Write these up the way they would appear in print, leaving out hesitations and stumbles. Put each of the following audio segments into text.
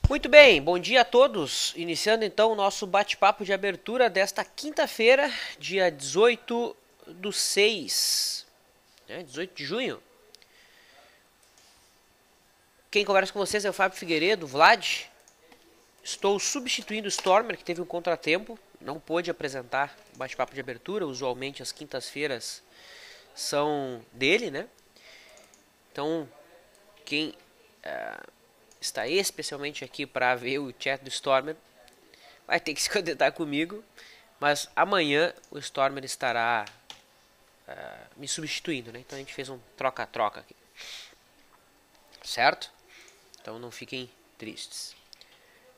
Muito bem, bom dia a todos. Iniciando então o nosso bate-papo de abertura desta quinta-feira, dia 18/6, 18 de junho. Quem conversa com vocês é o Fábio Figueiredo, Vlad. Estou substituindo o Stormer, que teve um contratempo, não pôde apresentar o bate-papo de abertura. Usualmente as quintas-feiras são dele, né? Então, quem está especialmente aqui para ver o chat do Stormer vai ter que se contentar comigo, mas amanhã o Stormer estará me substituindo, né? Então a gente fez um troca-troca aqui, certo? Então não fiquem tristes.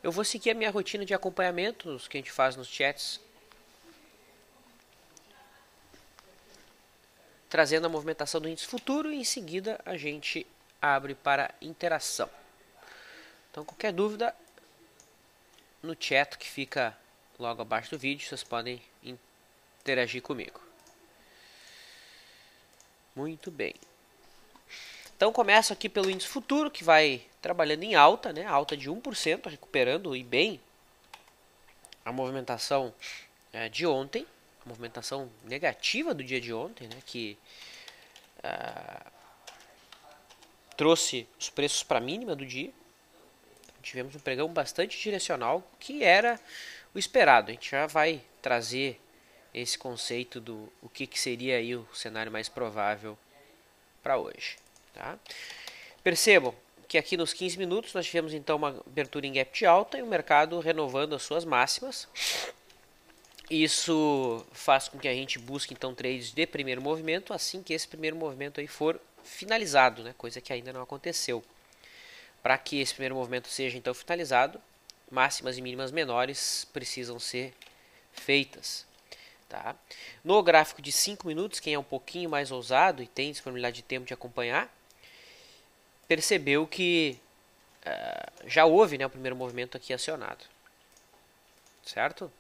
Eu vou seguir a minha rotina de acompanhamento que a gente faz nos chats, trazendo a movimentação do índice futuro e em seguida a gente abre para interação. Então qualquer dúvida no chat que fica logo abaixo do vídeo, vocês podem interagir comigo. Muito bem. Então começo aqui pelo índice futuro, que vai trabalhando em alta, né? Alta de 1%, recuperando e bem a movimentação de ontem, a movimentação negativa do dia de ontem, né? Que trouxe os preços para a mínima do dia. Tivemos um pregão bastante direcional, que era o esperado. A gente já vai trazer esse conceito do o que seria aí o cenário mais provável para hoje. Tá? Percebam que aqui nos 15 minutos nós tivemos então uma abertura em gap de alta e o mercado renovando as suas máximas. Isso faz com que a gente busque então trades de primeiro movimento assim que esse primeiro movimento aí for finalizado, né? Coisa que ainda não aconteceu. Para que esse primeiro movimento seja então finalizado, máximas e mínimas menores precisam ser feitas. Tá? No gráfico de 5 minutos, quem é um pouquinho mais ousado e tem disponibilidade de tempo de acompanhar, percebeu que já houve, né, o primeiro movimento aqui acionado. Certo?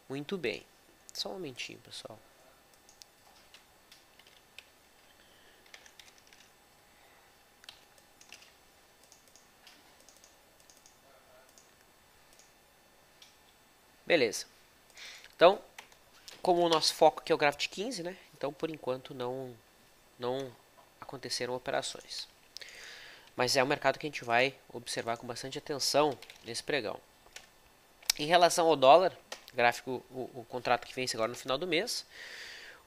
Muito bem. Só um momentinho, pessoal. Beleza. Então, como o nosso foco aqui é o gráfico de 15, né? Então, por enquanto, não aconteceram operações. Mas é um mercado que a gente vai observar com bastante atenção nesse pregão. Em relação ao dólar, gráfico, o contrato que vence agora no final do mês,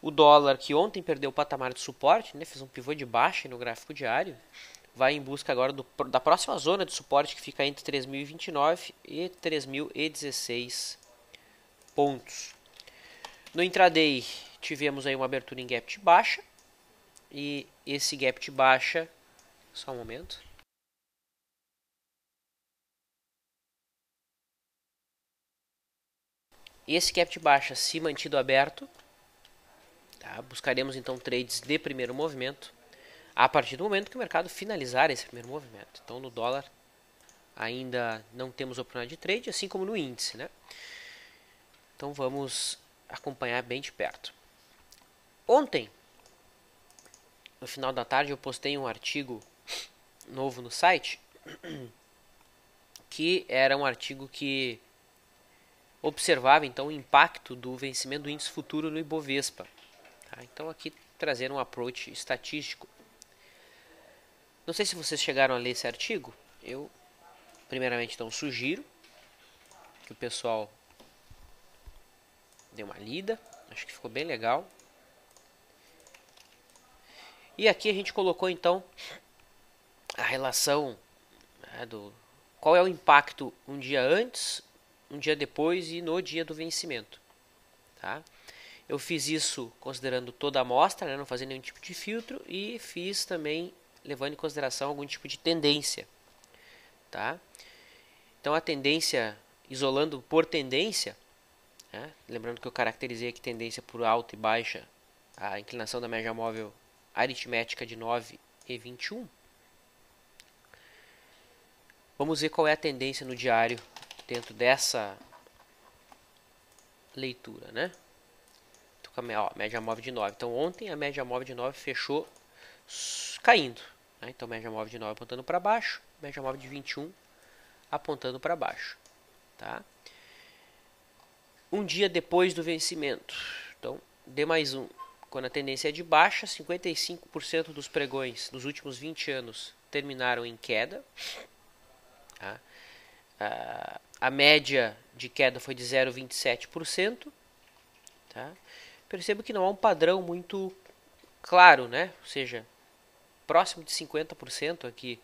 o dólar que ontem perdeu o patamar de suporte, né, fez um pivô de baixa no gráfico diário, vai em busca agora da próxima zona de suporte que fica entre 3.029 e 3.016 pontos. No intraday tivemos aí uma abertura em gap de baixa e esse gap de baixa, só um momento. Esse gap de baixa se mantido aberto, tá? Buscaremos então trades de primeiro movimento a partir do momento que o mercado finalizar esse primeiro movimento. Então no dólar ainda não temos oportunidade de trade, assim como no índice, né? Então vamos acompanhar bem de perto. Ontem, no final da tarde, eu postei um artigo novo no site, que era um artigo que observava então o impacto do vencimento do índice futuro no Ibovespa. Tá? Então aqui trazer um approach estatístico. Não sei se vocês chegaram a ler esse artigo. Eu primeiramente então sugiro que o pessoal dê uma lida. Acho que ficou bem legal. E aqui a gente colocou então a relação, né, do qual é o impacto um dia antes, um dia depois e no dia do vencimento. Tá? Eu fiz isso considerando toda a amostra, né, não fazendo nenhum tipo de filtro, e fiz também levando em consideração algum tipo de tendência. Tá? Então a tendência, isolando por tendência, né, lembrando que eu caracterizei aqui tendência por alta e baixa, a inclinação da média móvel aritmética de 9 e 21. Vamos ver qual é a tendência no diário dentro dessa leitura, né? Média móvel de 9. Então ontem a média móvel de 9 fechou caindo. né? Então média móvel de 9 apontando para baixo, média móvel de 21 apontando para baixo, tá? Um dia depois do vencimento, então D mais 1, quando a tendência é de baixa, 55% dos pregões dos últimos 20 anos terminaram em queda, tá? A média de queda foi de 0,27%, tá? Percebo que não há um padrão muito claro, né? Ou seja, próximo de 50% aqui,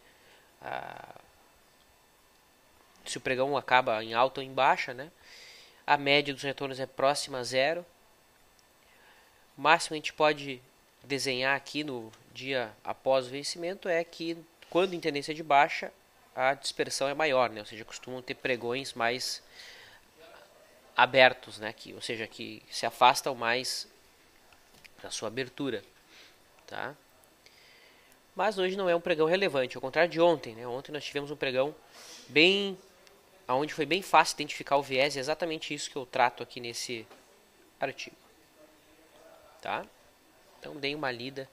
se o pregão acaba em alta ou em baixa, né? A média dos retornos é próxima a zero. O máximo que a gente pode desenhar aqui no dia após o vencimento é que, quando em tendência de baixa, a dispersão é maior, né? Ou seja, costumam ter pregões mais abertos, né? Ou seja, que se afastam mais da sua abertura, tá? Mas hoje não é um pregão relevante, ao contrário de ontem, né? Ontem nós tivemos um pregão onde foi bem fácil identificar o viés, é exatamente isso que eu trato aqui nesse artigo, tá? Então deem uma lida.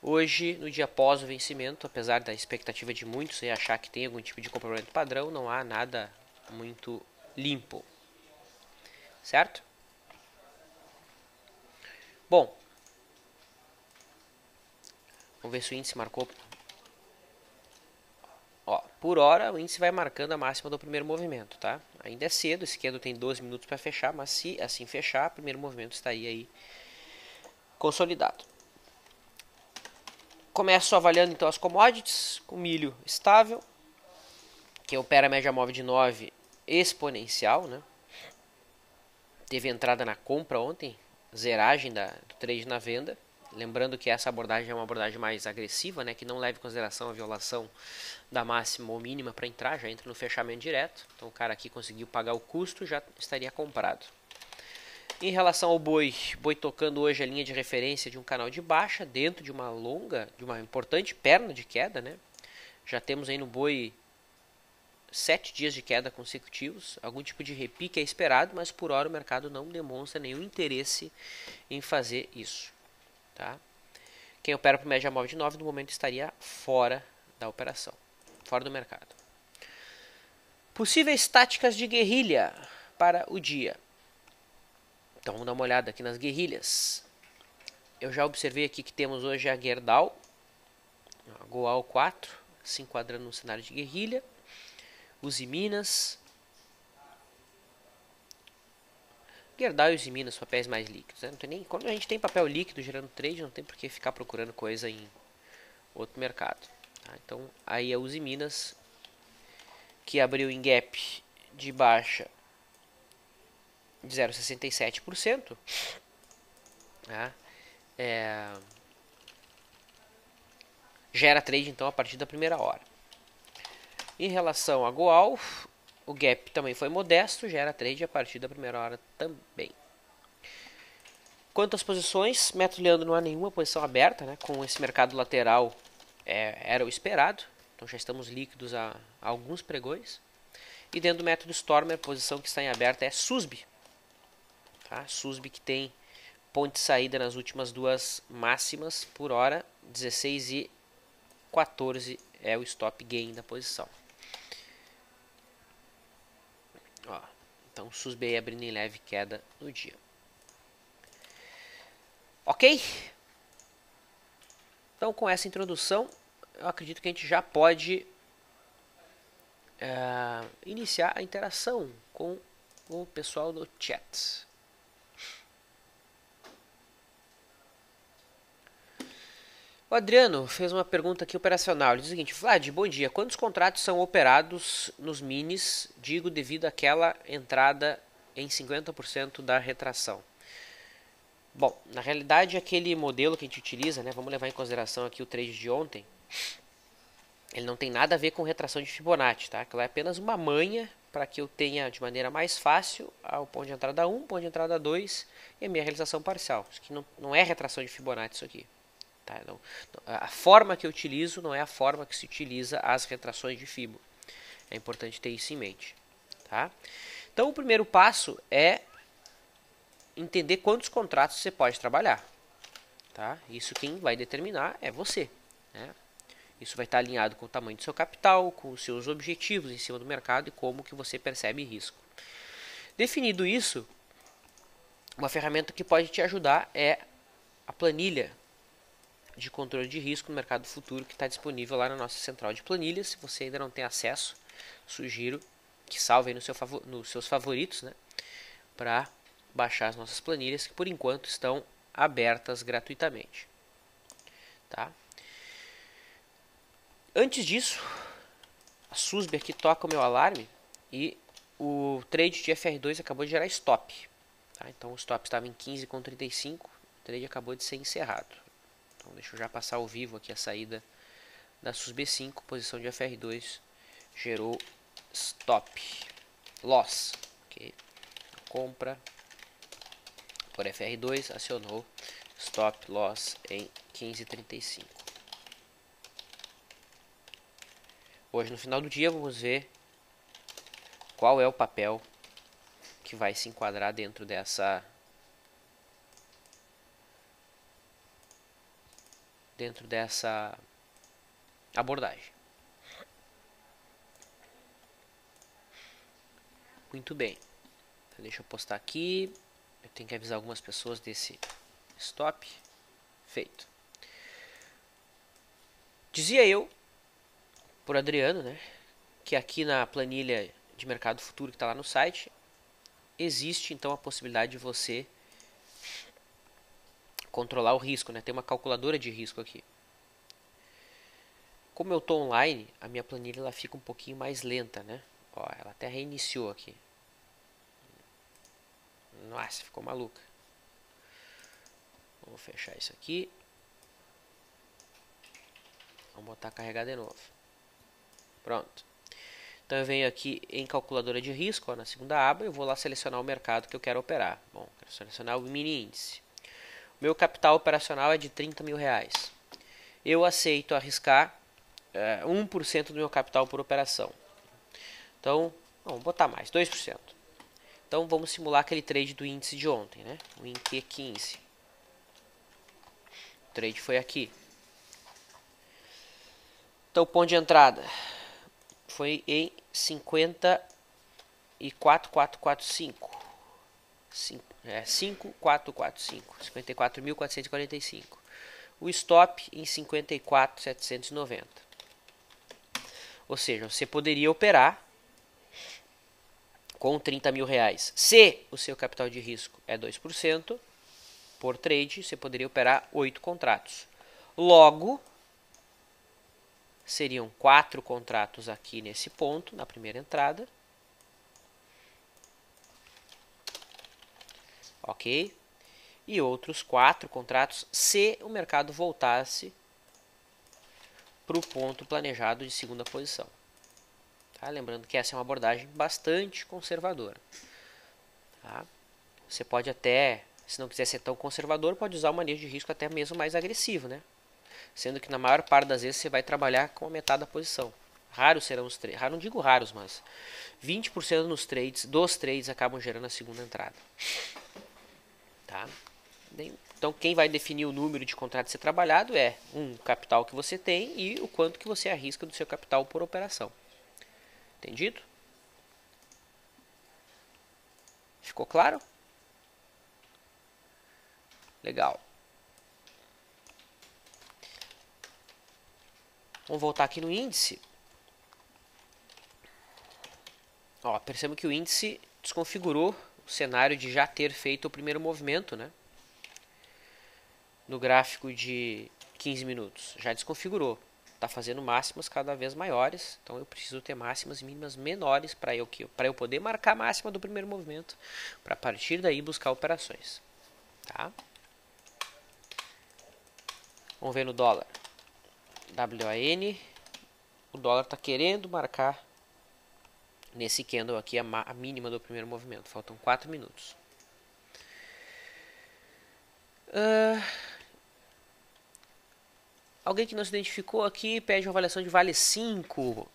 Hoje, no dia após o vencimento, apesar da expectativa de muitos achar que tem algum tipo de comportamento padrão, não há nada muito limpo, certo? Bom, vamos ver se o índice marcou. Ó, por hora o índice vai marcando a máxima do primeiro movimento, tá? Ainda é cedo, esse candle tem 12 minutos para fechar, mas se assim fechar, o primeiro movimento está aí consolidado. Começo avaliando então as commodities, com milho estável, que opera a média móvel de 9 exponencial, né? Teve entrada na compra ontem, zeragem do trade na venda. Lembrando que essa abordagem é uma abordagem mais agressiva, né? Que não leva em consideração a violação da máxima ou mínima para entrar, já entra no fechamento direto. Então o cara aqui conseguiu pagar o custo, já estaria comprado. Em relação ao boi tocando hoje a linha de referência de um canal de baixa, dentro de uma importante perna de queda, né? Já temos aí no boi 7 dias de queda consecutivos, algum tipo de repique é esperado, mas por hora o mercado não demonstra nenhum interesse em fazer isso, tá? Quem opera por média móvel de 9 no momento estaria fora da operação, fora do mercado. Possíveis táticas de guerrilha para o dia. Então vamos dar uma olhada aqui nas guerrilhas. Eu já observei aqui que temos hoje a Gerdau, a Goal 4, se enquadrando no cenário de guerrilha. Usiminas. Gerdau e Usiminas, papéis mais líquidos, né? Não tem nem, quando a gente tem papel líquido gerando trade, não tem por que ficar procurando coisa em outro mercado, tá? Então aí a Usiminas, que abriu em gap de baixa de 0,67%, tá? Gera trade então a partir da primeira hora. Em relação a Goal, o gap também foi modesto, gera trade a partir da primeira hora também. Quanto às posições, método Leandro não há nenhuma posição aberta, né? Com esse mercado lateral era o esperado, então já estamos líquidos a alguns pregões. E dentro do método Stormer, a posição que está em aberta é SUSB, tá? SUSB que tem ponto de saída nas últimas duas máximas por hora, 16 e 14 é o stop gain da posição. Ó, então SUSB abrindo em leve queda no dia. Ok? Então com essa introdução, eu acredito que a gente já pode iniciar a interação com o pessoal do chat. O Adriano fez uma pergunta aqui operacional. Ele diz o seguinte: Vlad, bom dia. Quantos contratos são operados nos minis, digo, devido àquela entrada em 50% da retração? Bom, na realidade, aquele modelo que a gente utiliza, né, vamos levar em consideração aqui o trade de ontem, ele não tem nada a ver com retração de Fibonacci, tá? Aquela é apenas uma manha para que eu tenha de maneira mais fácil o ponto de entrada 1, ponto de entrada 2 e a minha realização parcial. Isso aqui não é retração de Fibonacci, isso aqui. Tá? Não, a forma que eu utilizo não é a forma que se utiliza as retrações de Fibo. É importante ter isso em mente. Tá? Então o primeiro passo é entender quantos contratos você pode trabalhar. Tá? Isso quem vai determinar é você. né? Isso vai estar alinhado com o tamanho do seu capital, com os seus objetivos em cima do mercado e como que você percebe risco. Definido isso, uma ferramenta que pode te ajudar é a planilha de controle de risco no mercado futuro, que está disponível lá na nossa central de planilhas. Se você ainda não tem acesso, sugiro que salve aí nos seus favoritos, né, para baixar as nossas planilhas, que por enquanto estão abertas gratuitamente. Tá? Antes disso, a SUSB aqui toca o meu alarme e o trade de FR2 acabou de gerar stop. Tá? Então o stop estava em 15,35, o trade acabou de ser encerrado. Então deixa eu já passar ao vivo aqui a saída da SUSB 5, posição de FR2 gerou stop loss. Okay. Compra por FR2 acionou stop loss em 15,35. Hoje no final do dia vamos ver qual é o papel que vai se enquadrar dentro dessa abordagem. Muito bem. Então, deixa eu postar aqui. Eu tenho que avisar algumas pessoas desse stop. Feito. Dizia eu, por Adriano, né, que aqui na planilha de mercado futuro que está lá no site, existe então a possibilidade de você controlar o risco, né? Tem uma calculadora de risco aqui. Como eu estou online, a minha planilha ela fica um pouquinho mais lenta, né? Ó, ela até reiniciou aqui. Nossa, ficou maluca. Vamos fechar isso aqui. Vamos botar carregar de novo. Pronto. Então eu venho aqui em calculadora de risco, ó, na segunda aba, eu vou lá selecionar o mercado que eu quero operar. Bom, quero selecionar o mini índice. O meu capital operacional é de 30 mil reais. Eu aceito arriscar 1% do meu capital por operação. Então, vamos botar mais, 2%. Então vamos simular aquele trade do índice de ontem, né? O INQ15. O trade foi aqui. Então o ponto de entrada foi em 54.445. 5445. 54.445. O stop em 54.790. Ou seja, você poderia operar com 30 mil reais. Se o seu capital de risco é 2%, por trade, você poderia operar 8 contratos. Logo, seriam 4 contratos aqui nesse ponto, na primeira entrada. Ok? E outros 4 contratos se o mercado voltasse para o ponto planejado de segunda posição. Tá? Lembrando que essa é uma abordagem bastante conservadora. Tá? Você pode até, se não quiser ser tão conservador, pode usar o manejo de risco até mesmo mais agressivo, né? Sendo que na maior parte das vezes você vai trabalhar com a metade da posição. Raros serão os trades, não digo raros, mas 20% dos trades acabam gerando a segunda entrada. Tá? Então quem vai definir o número de contratos a ser trabalhado é o capital que você tem e o quanto que você arrisca do seu capital por operação. Entendido? Ficou claro? Legal. Vamos voltar aqui no índice. Ó, percebam que o índice desconfigurou o cenário de já ter feito o primeiro movimento, né? No gráfico de 15 minutos. Já desconfigurou. Está fazendo máximas cada vez maiores. Então eu preciso ter máximas e mínimas menores para eu poder marcar a máxima do primeiro movimento. Para a partir daí buscar operações. Tá? Vamos ver no dólar. WAN. O dólar está querendo marcar nesse candle aqui a mínima do primeiro movimento. Faltam 4 minutos. Alguém que não se identificou aqui pede uma avaliação de Vale 5.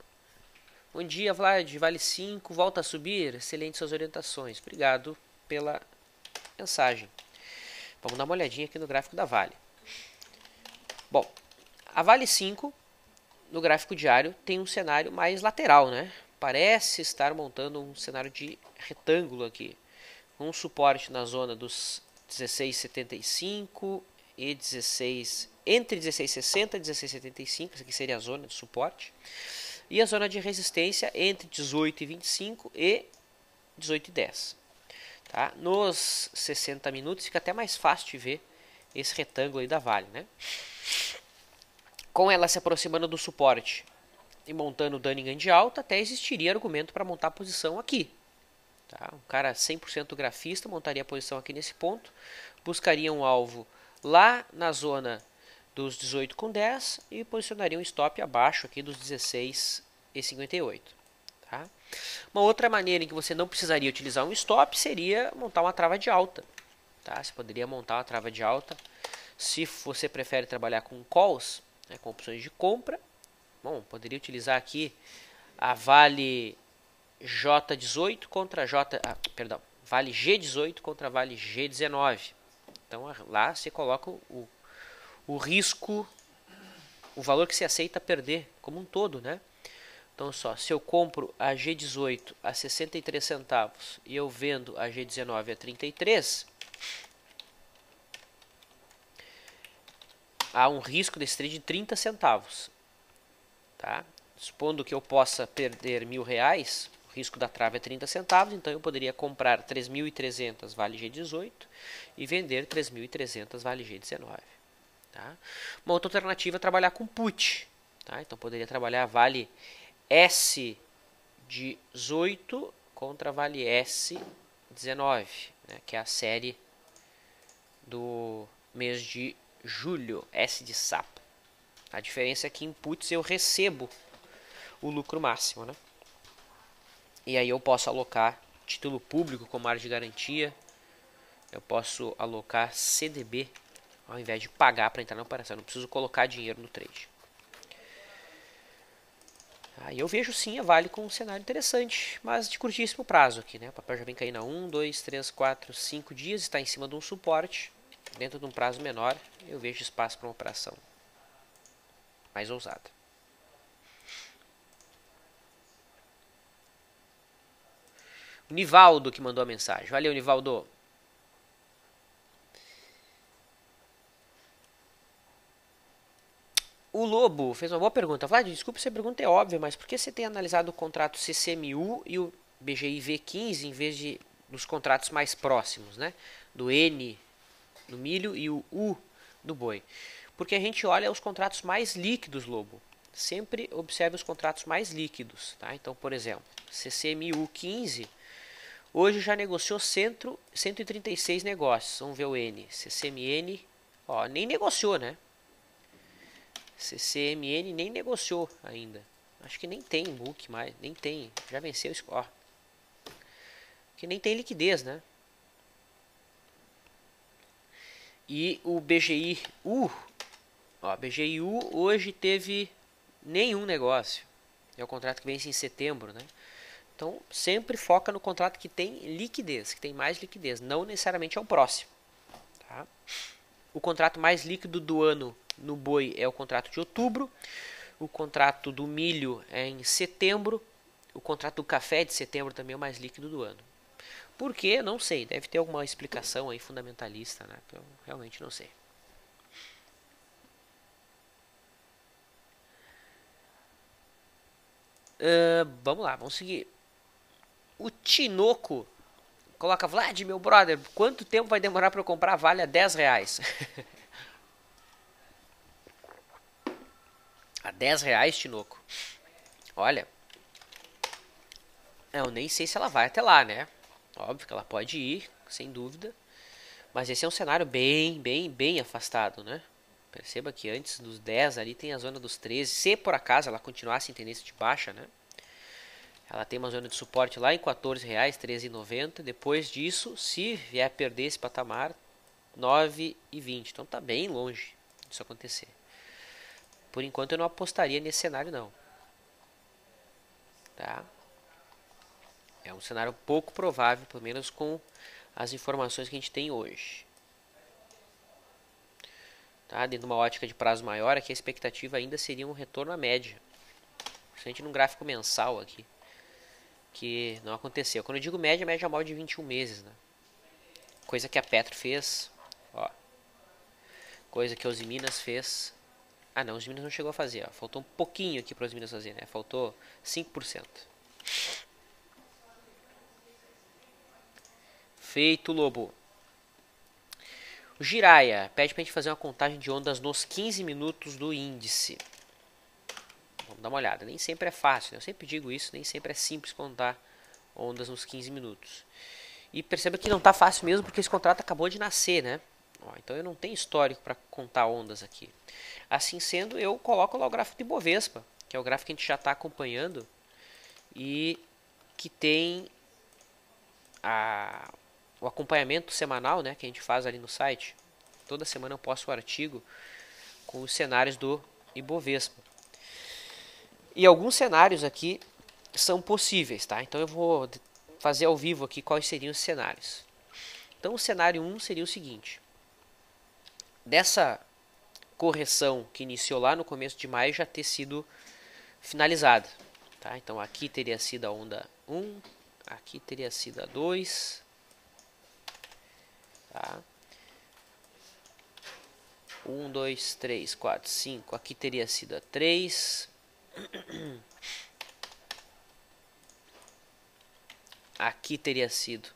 Bom dia, Vlad. Vale 5, volta a subir. Excelente suas orientações. Obrigado pela mensagem. Vamos dar uma olhadinha aqui no gráfico da Vale. Bom, A Vale 5, no gráfico diário, tem um cenário mais lateral, né? Parece estar montando um cenário de retângulo aqui, com um suporte na zona dos 16,75 e 16, entre 16,60 e 16,75, essa aqui seria a zona de suporte, e a zona de resistência entre 18,25 e 18,10. Tá? Nos 60 minutos fica até mais fácil de ver esse retângulo aí da Vale, né? Com ela se aproximando do suporte e montando Dunning de alta, até existiria argumento para montar a posição aqui. Tá? Um cara 100% grafista montaria a posição aqui nesse ponto, buscaria um alvo lá na zona dos 18,10 e posicionaria um stop abaixo aqui dos 16,58. Tá? Uma outra maneira em que você não precisaria utilizar um stop seria montar uma trava de alta. Tá? Você poderia montar uma trava de alta se você prefere trabalhar com calls, né, com opções de compra. Bom, poderia utilizar aqui a Vale J18 contra Vale G18 contra Vale G19. Então lá você coloca o risco, o valor que se aceita perder como um todo, né? Então só, se eu compro a G18 a 63 centavos e eu vendo a G19 a 33, há um risco desse trade de 30 centavos. Tá? Supondo que eu possa perder R$1.000, o risco da trava é 30 centavos, então eu poderia comprar 3.300 Vale G18 e vender 3.300 Vale G19. Tá? Uma outra alternativa é trabalhar com put. Tá? Então poderia trabalhar Vale S18 contra Vale S19, né? Que é a série do mês de julho, S de sapo. A diferença é que em puts eu recebo o lucro máximo, né? E aí eu posso alocar título público como área de garantia. Eu posso alocar CDB ao invés de pagar para entrar na operação. Eu não preciso colocar dinheiro no trade. Aí eu vejo sim a Vale com um cenário interessante, mas de curtíssimo prazo aqui, né? O papel já vem caindo a 1, 2, 3, 4, 5 dias, está em cima de um suporte. Dentro de um prazo menor, eu vejo espaço para uma operação mais ousada. O Nivaldo que mandou a mensagem. Valeu, Nivaldo. O Lobo fez uma boa pergunta. Vlad, desculpe se a pergunta é óbvia, mas por que você tem analisado o contrato CCMU e o BGI V15 em vez de dos contratos mais próximos, né? Do N do milho e o U do boi? Porque a gente olha os contratos mais líquidos, Lobo. Sempre observe os contratos mais líquidos, tá? Então, por exemplo, CCMU 15 hoje já negociou 136 negócios. Vamos ver o N. CCMN, ó, nem negociou, né? CCMN nem negociou ainda. Acho que nem tem book mais, nem tem. Já venceu o score. Que nem tem liquidez, né? E o BGI-U, ó, BGI-U hoje teve nenhum negócio. É o contrato que vence em setembro, né? Então, sempre foca no contrato que tem liquidez, que tem mais liquidez, não necessariamente é o próximo. Tá? O contrato mais líquido do ano no boi é o contrato de outubro, o contrato do milho é em setembro, o contrato do café de setembro também é o mais líquido do ano. Por quê? Não sei, deve ter alguma explicação aí fundamentalista, né? Eu realmente não sei. Vamos lá, vamos seguir. O Tinoco coloca, Vlad, meu brother, quanto tempo vai demorar para eu comprar Vale a R$10? A R$10, Tinoco? Olha, eu nem sei se ela vai até lá, né? Óbvio que ela pode ir, sem dúvida. Mas esse é um cenário bem afastado, né? Perceba que antes dos 10 ali tem a zona dos 13. Se por acaso ela continuasse em tendência de baixa, né? Ela tem uma zona de suporte lá em R$14, R$13,90. Depois disso, se vier perder esse patamar, R$9,20. Então tá bem longe disso acontecer. Por enquanto eu não apostaria nesse cenário não. Tá? É um cenário pouco provável, pelo menos com as informações que a gente tem hoje. tá? Dentro de uma ótica de prazo maior, aqui a expectativa ainda seria um retorno à média. Principalmente num gráfico mensal aqui, que não aconteceu. Quando eu digo média, média móvel de 21 meses, né? Coisa que a Petro fez, ó. Coisa que a Usiminas fez. Ah não, os Minas não chegou a fazer, ó. Faltou um pouquinho aqui para os Minas fazer, né? Faltou 5%. Feito, Lobo. O Jiraya pede pra gente fazer uma contagem de ondas nos 15 minutos do índice. Vamos dar uma olhada. Nem sempre é fácil, né? Eu sempre digo isso, nem sempre é simples contar ondas nos 15 minutos. E perceba que não tá fácil mesmo porque esse contrato acabou de nascer, né? Ó, então eu não tenho histórico para contar ondas aqui. Assim sendo, eu coloco lá o gráfico de Bovespa, que é o gráfico que a gente já está acompanhando e que tem o acompanhamento semanal, né, que a gente faz ali no site. Toda semana eu posto um artigo com os cenários do Ibovespa. E alguns cenários aqui são possíveis, tá? Então eu vou fazer ao vivo aqui quais seriam os cenários. Então o cenário 1 seria o seguinte. Dessa correção que iniciou lá no começo de maio já ter sido finalizada, tá? Então aqui teria sido a onda 1, aqui teria sido a 2, tá? 1, 2, 3, 4, 5, aqui teria sido a 3, aqui teria sido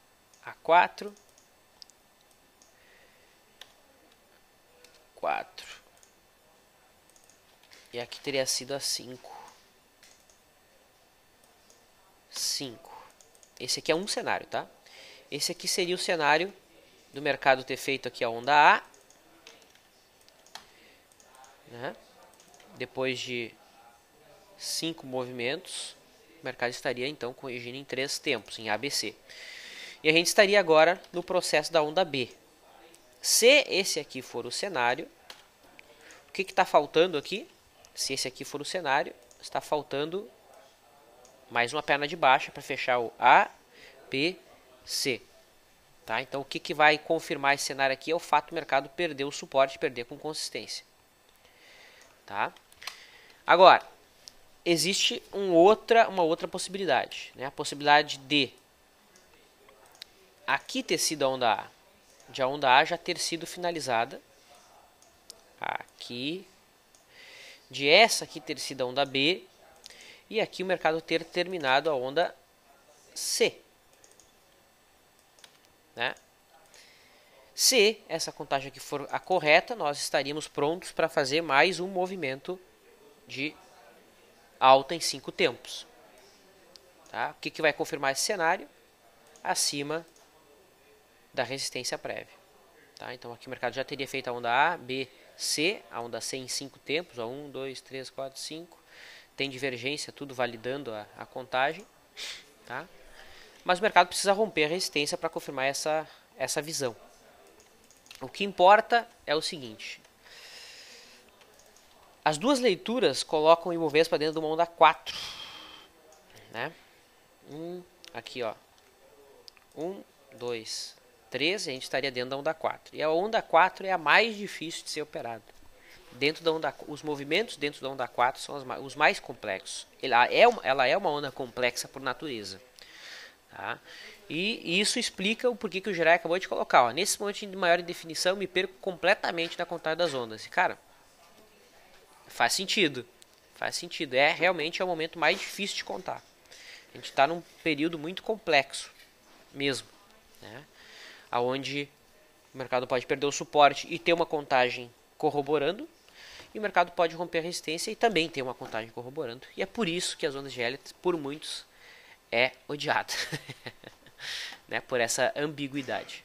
a 4, 4, e aqui teria sido a 5. 5. Esse aqui é um cenário, tá? Esse aqui seria o cenário do mercado ter feito aqui a onda A, né? Depois de 5 movimentos, o mercado estaria então corrigindo em 3 tempos, em ABC. E a gente estaria agora no processo da onda B. Se esse aqui for o cenário, o que está faltando aqui? Se esse aqui for o cenário, está faltando mais uma perna de baixa para fechar o A, B, C. Tá? Então o que vai confirmar esse cenário aqui é o fato do mercado perder o suporte, perder com consistência. Tá? Agora, existe uma outra possibilidade. Né? A possibilidade de aqui ter sido a onda A, de a onda A já ter sido finalizada. Aqui. De essa aqui ter sido a onda B. E aqui o mercado ter terminado a onda C. Né? Se essa contagem aqui for a correta, nós estaríamos prontos para fazer mais um movimento de alta em 5 tempos. Tá? O que vai confirmar esse cenário? Acima da resistência prévia. Tá? Então aqui o mercado já teria feito a onda A, B, C, a onda C em 5 tempos, 1, 2, 3, 4, 5. Tem divergência, tudo validando a contagem. Tá? Mas o mercado precisa romper a resistência para confirmar essa visão. O que importa é o seguinte. As duas leituras colocam o Ibovespa dentro de uma onda 4. Né? Aqui, ó. 1, 2, 3, a gente estaria dentro da onda 4. E a onda 4 é a mais difícil de ser operada. Dentro da onda, os movimentos dentro da onda 4 são os mais complexos. Ela é uma onda complexa por natureza. Tá? E isso explica o porquê que o Jiraya acabou de colocar. Ó. Nesse momento de maior definição, eu me perco completamente na contagem das ondas. E, cara, faz sentido. Faz sentido. Realmente é o momento mais difícil de contar. A gente está num período muito complexo mesmo. Né? Onde o mercado pode perder o suporte e ter uma contagem corroborando. E o mercado pode romper a resistência e também ter uma contagem corroborando. E é por isso que as ondas de Elliott, por muitos, é odiada. Né? Por essa ambiguidade.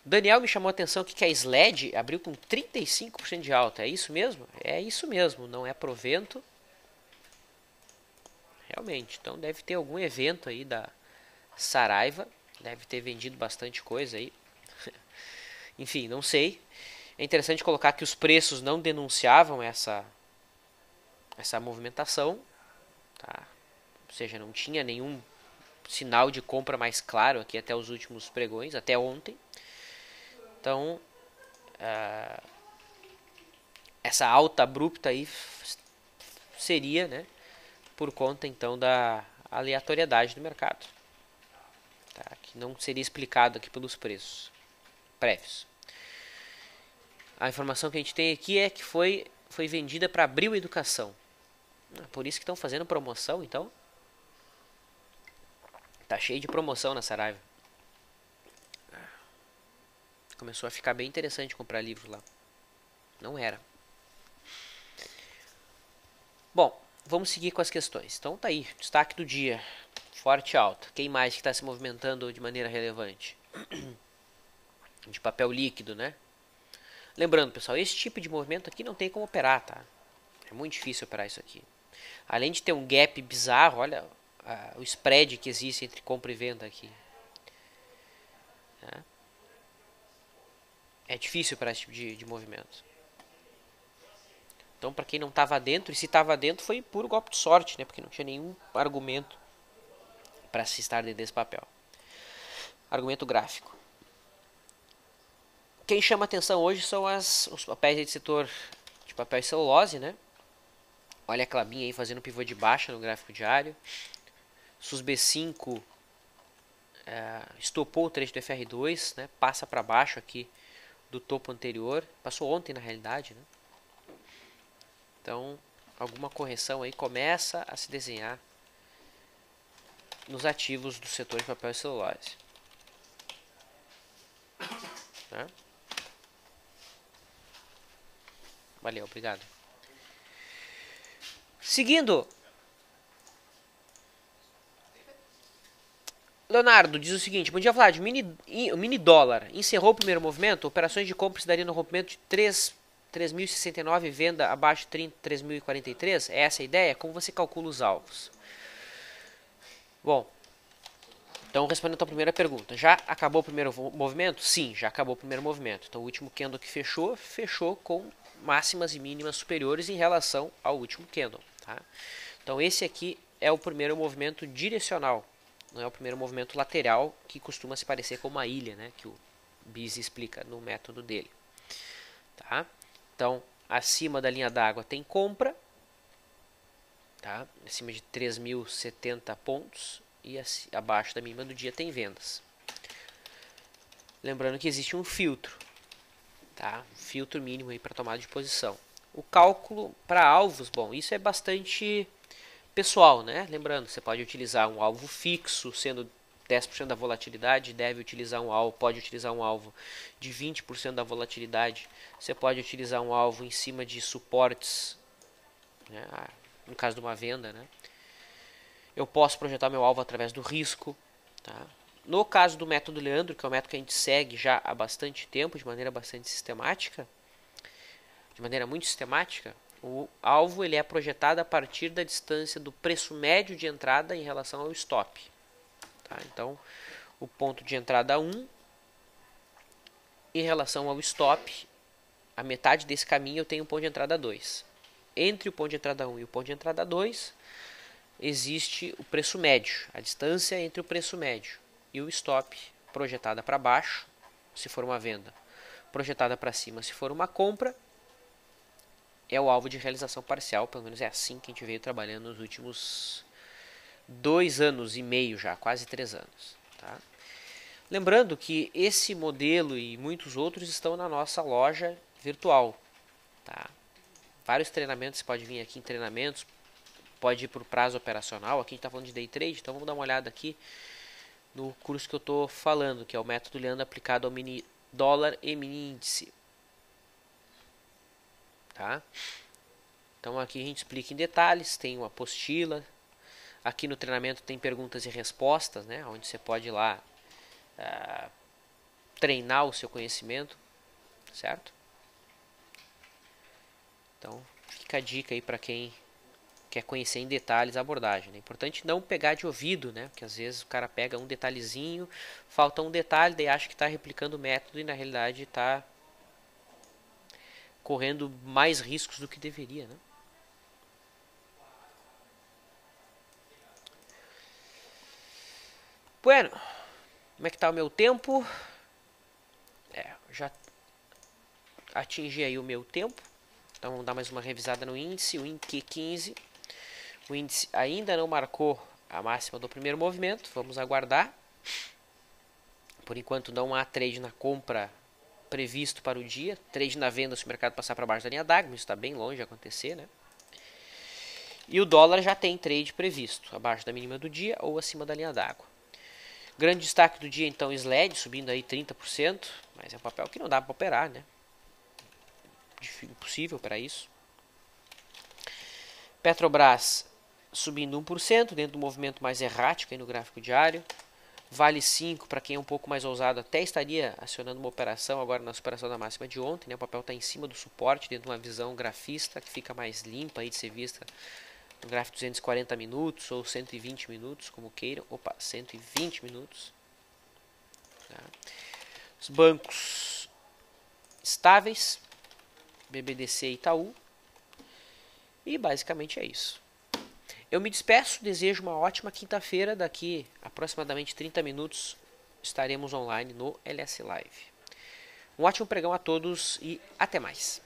O Daniel me chamou a atenção aqui que a SLED abriu com 35% de alta. É isso mesmo? É isso mesmo. Não é provento. Realmente. Então deve ter algum evento aí da Saraiva. Deve ter vendido bastante coisa aí. Enfim, não sei. É interessante colocar que os preços não denunciavam essa movimentação. Tá? Ou seja, não tinha nenhum sinal de compra mais claro aqui até os últimos pregões, até ontem. Então, essa alta abrupta aí seria, né, por conta então da aleatoriedade do mercado, tá? Que não seria explicado aqui pelos preços prévios. A informação que a gente tem aqui é que foi vendida para Abril Educação. Por isso que estão fazendo promoção, então. Tá cheio de promoção na Saraiva. Começou a ficar bem interessante comprar livro lá. Não era. Bom, vamos seguir com as questões. Então tá aí, destaque do dia. Forte e alto. Quem mais que está se movimentando de maneira relevante? De papel líquido, né? Lembrando, pessoal, esse tipo de movimento aqui não tem como operar, tá? É muito difícil operar isso aqui. Além de ter um gap bizarro, olha o spread que existe entre compra e venda aqui. É difícil operar esse tipo de movimento. Então, para quem não estava dentro, e se estava dentro, foi puro golpe de sorte, né? Porque não tinha nenhum argumento para se estar dentro desse papel. Argumento gráfico. Quem chama atenção hoje são os papéis de setor de papel e celulose, né? Olha a Klabin aí fazendo pivô de baixa no gráfico diário. SUS B5 estopou o trecho do FR2, né? Passa para baixo aqui do topo anterior. Passou ontem na realidade, né? Então, alguma correção aí começa a se desenhar nos ativos do setor de papel e celulose. Tá? Valeu, obrigado. Seguindo. Leonardo diz o seguinte: bom dia, Vlad. O mini dólar encerrou o primeiro movimento. Operações de compra se daria no rompimento de 3.069, venda abaixo de 3.043. É essa a ideia? Como você calcula os alvos? Bom, então respondendo a tua primeira pergunta, já acabou o primeiro movimento? Sim, já acabou o primeiro movimento. Então o último candle que fechou com máximas e mínimas superiores em relação ao último candle. Tá? Então esse aqui é o primeiro movimento direcional, não é o primeiro movimento lateral que costuma se parecer com uma ilha, né, que o Biz explica no método dele. Tá? Então acima da linha d'água tem compra, tá? Acima de 3.070 pontos e abaixo da mínima do dia tem vendas. Lembrando que existe um filtro, tá? Um filtro mínimo aí para tomada de posição. O cálculo para alvos, bom, isso é bastante pessoal, né? Lembrando, você pode utilizar um alvo fixo, sendo 10% da volatilidade, pode utilizar um alvo de 20% da volatilidade. Você pode utilizar um alvo em cima de suportes, né? No caso de uma venda, né? Eu posso projetar meu alvo através do risco, tá? No caso do método Leandro, que é o método que a gente segue já há bastante tempo, de maneira bastante sistemática, de maneira muito sistemática, o alvo ele é projetado a partir da distância do preço médio de entrada em relação ao stop. Tá? Então, o ponto de entrada 1 em relação ao stop, a metade desse caminho eu tenho o ponto de entrada 2. Entre o ponto de entrada 1 e o ponto de entrada 2, existe o preço médio, a distância entre o preço médio e o stop, projetada para baixo, se for uma venda, projetada para cima, se for uma compra, é o alvo de realização parcial, pelo menos é assim que a gente veio trabalhando nos últimos 2 anos e meio já, quase 3 anos. Tá? Lembrando que esse modelo e muitos outros estão na nossa loja virtual. Tá? Vários treinamentos, você pode vir aqui em treinamentos, pode ir para o prazo operacional, aqui a gente está falando de day trade, então vamos dar uma olhada aqui no curso que eu estou falando, que é o método Leandro aplicado ao mini dólar e mini índice. Tá? Então aqui a gente explica em detalhes, tem uma apostila, aqui no treinamento tem perguntas e respostas, né, onde você pode ir lá treinar o seu conhecimento, certo? Então fica a dica aí para quem quer conhecer em detalhes a abordagem. É importante não pegar de ouvido, né? Porque às vezes o cara pega um detalhezinho, falta um detalhe, daí acha que está replicando o método e na realidade está correndo mais riscos do que deveria, né? Bueno, como é que tá o meu tempo? Já atingir aí o meu tempo. Então vamos dar mais uma revisada no índice, o Q15. O índice ainda não marcou a máxima do primeiro movimento, vamos aguardar. Por enquanto não há trade na compra previsto para o dia, trade na venda se o mercado passar para baixo da linha d'água, isso está bem longe de acontecer, né? E o dólar já tem trade previsto, abaixo da mínima do dia ou acima da linha d'água. Grande destaque do dia então, SLED subindo aí 30%, mas é um papel que não dá para operar, né? Impossível operar isso. Petrobras subindo 1%, dentro do movimento mais errático aí no gráfico diário. Vale 5, para quem é um pouco mais ousado, até estaria acionando uma operação agora na superação da máxima de ontem, né? O papel está em cima do suporte, dentro de uma visão grafista que fica mais limpa aí de ser vista no gráfico 240 minutos ou 120 minutos, como queiram. Opa, 120 minutos. Tá. Os bancos estáveis, BBDC e Itaú. E basicamente é isso. Eu me despeço, desejo uma ótima quinta-feira. Daqui aproximadamente 30 minutos estaremos online no LS Live. Um ótimo pregão a todos e até mais.